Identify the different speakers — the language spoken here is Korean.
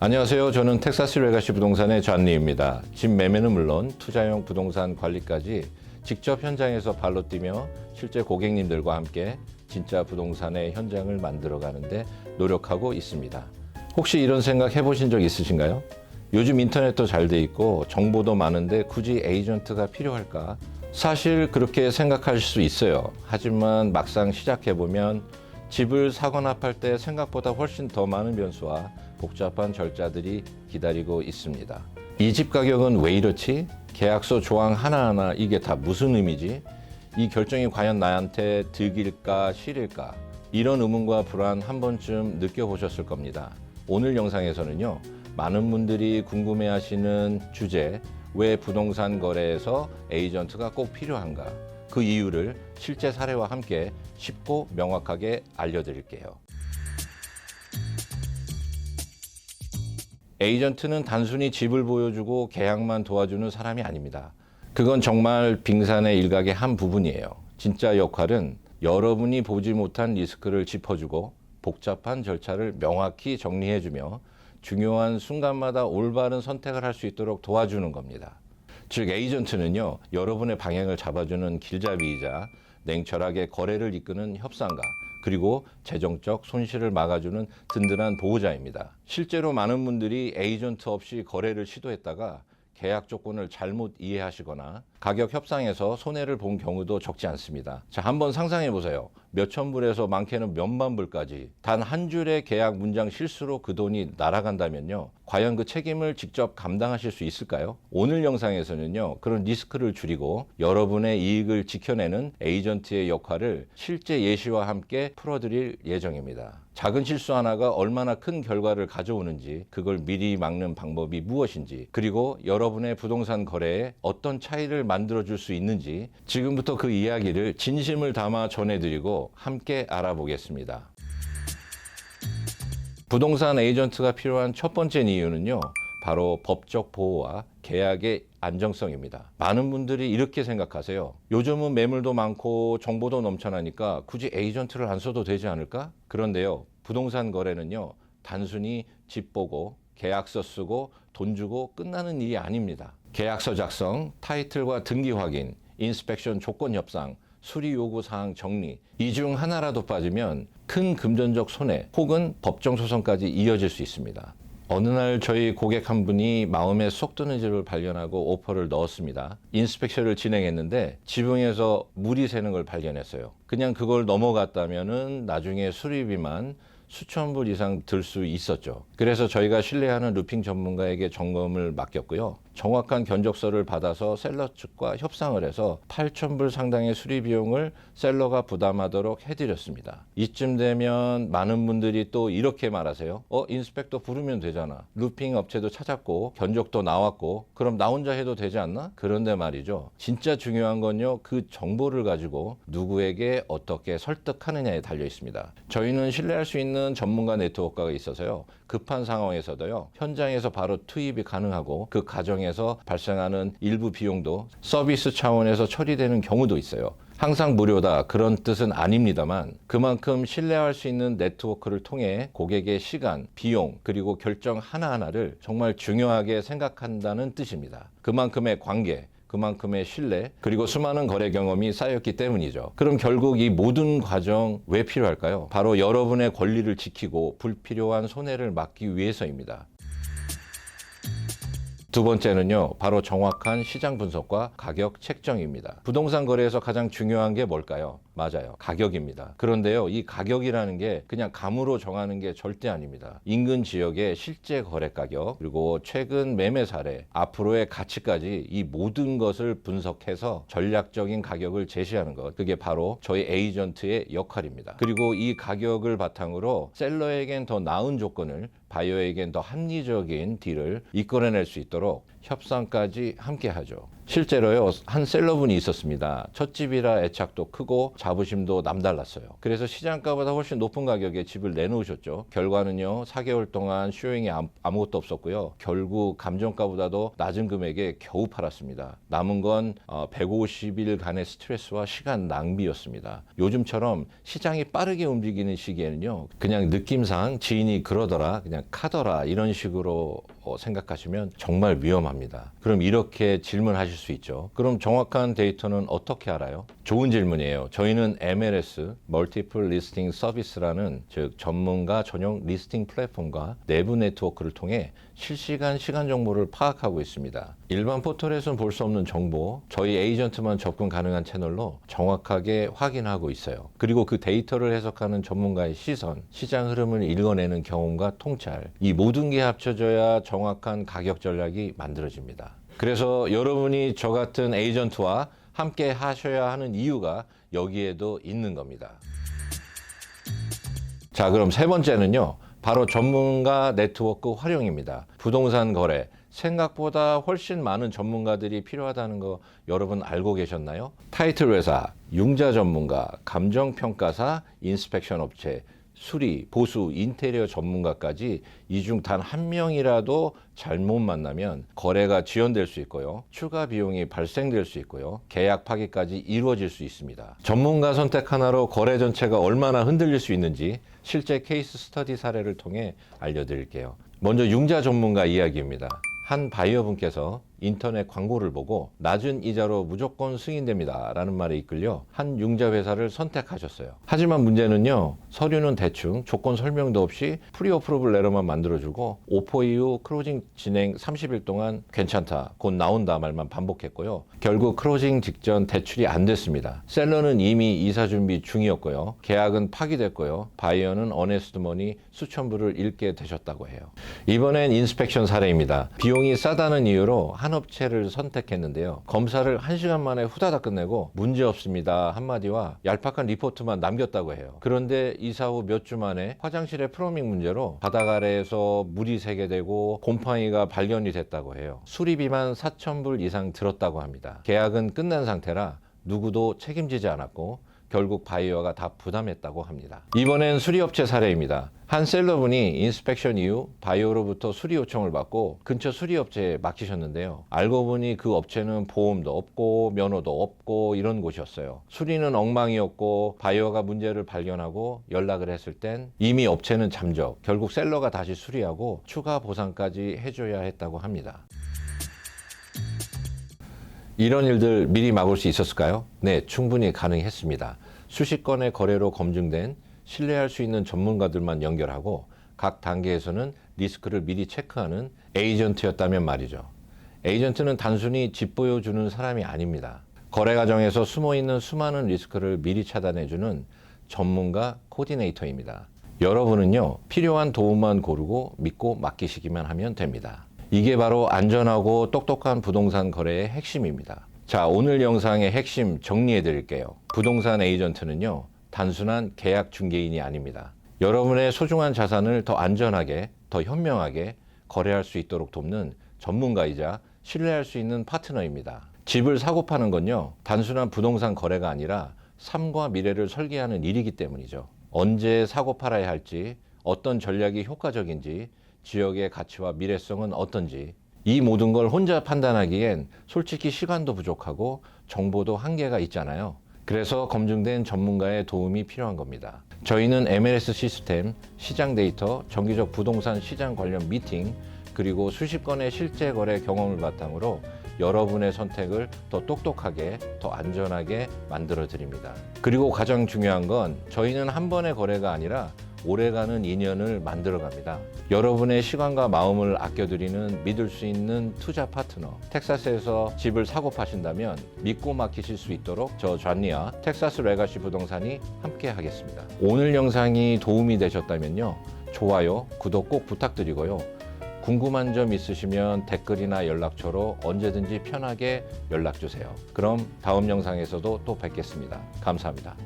Speaker 1: 안녕하세요. 저는 텍사스 레가시 부동산의 존리입니다. 집 매매는 물론 투자용 부동산 관리까지 직접 현장에서 발로 뛰며 실제 고객님들과 함께 진짜 부동산의 현장을 만들어 가는데 노력하고 있습니다. 혹시 이런 생각 해보신 적 있으신가요? 요즘 인터넷도 잘 돼 있고 정보도 많은데 굳이 에이전트가 필요할까? 사실 그렇게 생각할 수 있어요. 하지만 막상 시작해보면 집을 사거나 팔 때 생각보다 훨씬 더 많은 변수와 복잡한 절차들이 기다리고 있습니다. 이 집 가격은 왜 이렇지? 계약서 조항 하나하나 이게 다 무슨 의미지? 이 결정이 과연 나한테 득일까 실일까? 이런 의문과 불안 한 번쯤 느껴보셨을 겁니다. 오늘 영상에서는요, 많은 분들이 궁금해하시는 주제, 왜 부동산 거래에서 에이전트가 꼭 필요한가? 그 이유를 실제 사례와 함께 쉽고 명확하게 알려드릴게요. 에이전트는 단순히 집을 보여주고 계약만 도와주는 사람이 아닙니다. 그건 정말 빙산의 일각의 한 부분이에요. 진짜 역할은 여러분이 보지 못한 리스크를 짚어주고 복잡한 절차를 명확히 정리해주며 중요한 순간마다 올바른 선택을 할 수 있도록 도와주는 겁니다. 즉 에이전트는요, 여러분의 방향을 잡아주는 길잡이이자 냉철하게 거래를 이끄는 협상가, 그리고 재정적 손실을 막아주는 든든한 보호자입니다. 실제로 많은 분들이 에이전트 없이 거래를 시도했다가 계약 조건을 잘못 이해하시거나 가격 협상에서 손해를 본 경우도 적지 않습니다. 자, 한번 상상해 보세요. 몇천 불에서 많게는 몇만 불까지 단 한 줄의 계약 문장 실수로 그 돈이 날아간다면요, 과연 그 책임을 직접 감당하실 수 있을까요? 오늘 영상에서는요, 그런 리스크를 줄이고 여러분의 이익을 지켜내는 에이전트의 역할을 실제 예시와 함께 풀어드릴 예정입니다. 작은 실수 하나가 얼마나 큰 결과를 가져오는지, 그걸 미리 막는 방법이 무엇인지, 그리고 여러분의 부동산 거래에 어떤 차이를 만들어줄 수 있는지 지금부터 그 이야기를 진심을 담아 전해드리고 함께 알아보겠습니다. 부동산 에이전트가 필요한 첫 번째 이유는요, 바로 법적 보호와 계약의 안정성입니다. 많은 분들이 이렇게 생각하세요. 요즘은 매물도 많고 정보도 넘쳐나니까 굳이 에이전트를 안 써도 되지 않을까? 그런데요, 부동산 거래는요, 단순히 집 보고 계약서 쓰고 돈 주고 끝나는 일이 아닙니다. 계약서 작성, 타이틀과 등기 확인, 인스펙션 조건 협상, 수리 요구 사항 정리, 이 중 하나라도 빠지면 큰 금전적 손해 혹은 법정 소송까지 이어질 수 있습니다. 어느 날 저희 고객 한 분이 마음에 쏙 드는 집을 발견하고 오퍼를 넣었습니다. 인스펙션을 진행했는데 지붕에서 물이 새는 걸 발견했어요. 그냥 그걸 넘어갔다면은 나중에 수리비만 수천 불 이상 들 수 있었죠. 그래서 저희가 신뢰하는 루핑 전문가에게 점검을 맡겼고요. 정확한 견적서를 받아서 셀러 측과 협상을 해서 8,000불 상당의 수리 비용을 셀러가 부담하도록 해드렸습니다. 이쯤 되면 많은 분들이 또 이렇게 말하세요. 인스펙터 부르면 되잖아. 루핑 업체도 찾았고 견적도 나왔고 그럼 나 혼자 해도 되지 않나? 그런데 말이죠. 진짜 중요한 건요, 그 정보를 가지고 누구에게 어떻게 설득하느냐에 달려 있습니다. 저희는 신뢰할 수 있는 전문가 네트워크가 있어서요, 급한 상황에서도요, 현장에서 바로 투입이 가능하고 그 과정에서 발생하는 일부 비용도 서비스 차원에서 처리되는 경우도 있어요. 항상 무료다 그런 뜻은 아닙니다만 그만큼 신뢰할 수 있는 네트워크를 통해 고객의 시간, 비용, 그리고 결정 하나하나를 정말 중요하게 생각한다는 뜻입니다. 그만큼의 관계, 그만큼의 신뢰, 그리고 수많은 거래 경험이 쌓였기 때문이죠. 그럼 결국 이 모든 과정 왜 필요할까요? 바로 여러분의 권리를 지키고 불필요한 손해를 막기 위해서입니다. 두 번째는요, 바로 정확한 시장 분석과 가격 책정입니다. 부동산 거래에서 가장 중요한 게 뭘까요? 맞아요, 가격입니다. 그런데요, 이 가격이라는 게 그냥 감으로 정하는 게 절대 아닙니다. 인근 지역의 실제 거래 가격, 그리고 최근 매매 사례, 앞으로의 가치까지 이 모든 것을 분석해서 전략적인 가격을 제시하는 것, 그게 바로 저희 에이전트의 역할입니다. 그리고 이 가격을 바탕으로 셀러에겐 더 나은 조건을, 바이어에겐 더 합리적인 딜을 이끌어낼 수 있도록 협상까지 함께 하죠. 실제로요, 한 셀러분이 있었습니다. 첫 집이라 애착도 크고 자부심도 남달랐어요. 그래서 시장가보다 훨씬 높은 가격에 집을 내놓으셨죠. 결과는요, 4개월 동안 쇼잉이 아무것도 없었고요. 결국 감정가보다도 낮은 금액에 겨우 팔았습니다. 남은 건 150일간의 스트레스와 시간 낭비였습니다. 요즘처럼 시장이 빠르게 움직이는 시기에는요, 그냥 느낌상 지인이 그러더라, 그냥 카더라 이런 식으로 생각하시면 정말 위험합니다. 그럼 이렇게 질문하실 수 있죠. 그럼 정확한 데이터는 어떻게 알아요? 좋은 질문이에요. 저희는 MLS, Multiple Listing Service라는 즉 전문가 전용 리스팅 플랫폼과 내부 네트워크를 통해 실시간 시간 정보를 파악하고 있습니다. 일반 포털에서는 볼 수 없는 정보, 저희 에이전트만 접근 가능한 채널로 정확하게 확인하고 있어요. 그리고 그 데이터를 해석하는 전문가의 시선, 시장 흐름을 읽어내는 경험과 통찰, 이 모든 게 합쳐져야 정확한 가격 전략이 만들어집니다. 그래서 여러분이 저 같은 에이전트와 함께 하셔야 하는 이유가 여기에도 있는 겁니다. 자, 그럼 세 번째는요, 바로 전문가 네트워크 활용입니다. 부동산 거래, 생각보다 훨씬 많은 전문가들이 필요하다는 거 여러분 알고 계셨나요? 타이틀 회사, 융자 전문가, 감정평가사, 인스펙션 업체, 수리, 보수, 인테리어 전문가까지 이 중 단 한 명이라도 잘못 만나면 거래가 지연될 수 있고요. 추가 비용이 발생될 수 있고요. 계약 파기까지 이루어질 수 있습니다. 전문가 선택 하나로 거래 전체가 얼마나 흔들릴 수 있는지 실제 케이스 스터디 사례를 통해 알려드릴게요. 먼저 융자 전문가 이야기입니다. 한 바이어분께서 인터넷 광고를 보고 낮은 이자로 무조건 승인됩니다 라는 말에 이끌려 한 융자 회사를 선택하셨어요. 하지만 문제는요, 서류는 대충 조건 설명도 없이 프리 어프로블 레터만 만들어주고 오퍼 이후 클로징 진행 30일 동안 괜찮다, 곧 나온다 말만 반복했고요. 결국 클로징 직전 대출이 안 됐습니다. 셀러는 이미 이사 준비 중이었고요. 계약은 파기됐고요. 바이어는 어네스트 머니 수천 불을 잃게 되셨다고 해요. 이번엔 인스펙션 사례입니다. 비용이 싸다는 이유로 한 업체를 선택했는데요. 검사를 1시간 만에 후다닥 끝내고 문제 없습니다 한마디와 얄팍한 리포트만 남겼다고 해요. 그런데 이사 후 몇 주 만에 화장실의 플러밍 문제로 바닥 아래에서 물이 새게 되고 곰팡이가 발견이 됐다고 해요. 수리비만 4,000불 이상 들었다고 합니다. 계약은 끝난 상태라 누구도 책임지지 않았고 결국 바이어가 다 부담했다고 합니다. 이번엔 수리업체 사례입니다. 한 셀러분이 인스펙션 이후 바이어로부터 수리 요청을 받고 근처 수리업체에 맡기셨는데요. 알고 보니 그 업체는 보험도 없고 면허도 없고 이런 곳이었어요. 수리는 엉망이었고 바이어가 문제를 발견하고 연락을 했을 땐 이미 업체는 잠적, 결국 셀러가 다시 수리하고 추가 보상까지 해줘야 했다고 합니다. 이런 일들 미리 막을 수 있었을까요? 네, 충분히 가능했습니다. 수십 건의 거래로 검증된 신뢰할 수 있는 전문가들만 연결하고 각 단계에서는 리스크를 미리 체크하는 에이전트였다면 말이죠. 에이전트는 단순히 집 보여주는 사람이 아닙니다. 거래 과정에서 숨어있는 수많은 리스크를 미리 차단해주는 전문가 코디네이터입니다. 여러분은요, 필요한 도움만 고르고 믿고 맡기시기만 하면 됩니다. 이게 바로 안전하고 똑똑한 부동산 거래의 핵심입니다. 자, 오늘 영상의 핵심 정리해 드릴게요. 부동산 에이전트는요, 단순한 계약 중개인이 아닙니다. 여러분의 소중한 자산을 더 안전하게, 더 현명하게 거래할 수 있도록 돕는 전문가이자 신뢰할 수 있는 파트너입니다. 집을 사고 파는 건요, 단순한 부동산 거래가 아니라 삶과 미래를 설계하는 일이기 때문이죠. 언제 사고 팔아야 할지, 어떤 전략이 효과적인지, 지역의 가치와 미래성은 어떤지, 이 모든 걸 혼자 판단하기엔 솔직히 시간도 부족하고 정보도 한계가 있잖아요. 그래서 검증된 전문가의 도움이 필요한 겁니다. 저희는 MLS 시스템, 시장 데이터, 정기적 부동산 시장 관련 미팅, 그리고 수십 건의 실제 거래 경험을 바탕으로 여러분의 선택을 더 똑똑하게, 더 안전하게 만들어 드립니다. 그리고 가장 중요한 건 저희는 한 번의 거래가 아니라 오래가는 인연을 만들어 갑니다. 여러분의 시간과 마음을 아껴드리는 믿을 수 있는 투자 파트너, 텍사스에서 집을 사고 파신다면 믿고 맡기실 수 있도록 저 존니와 텍사스 레가시 부동산이 함께 하겠습니다. 오늘 영상이 도움이 되셨다면요, 좋아요, 구독 꼭 부탁드리고요. 궁금한 점 있으시면 댓글이나 연락처로 언제든지 편하게 연락 주세요. 그럼 다음 영상에서도 또 뵙겠습니다. 감사합니다.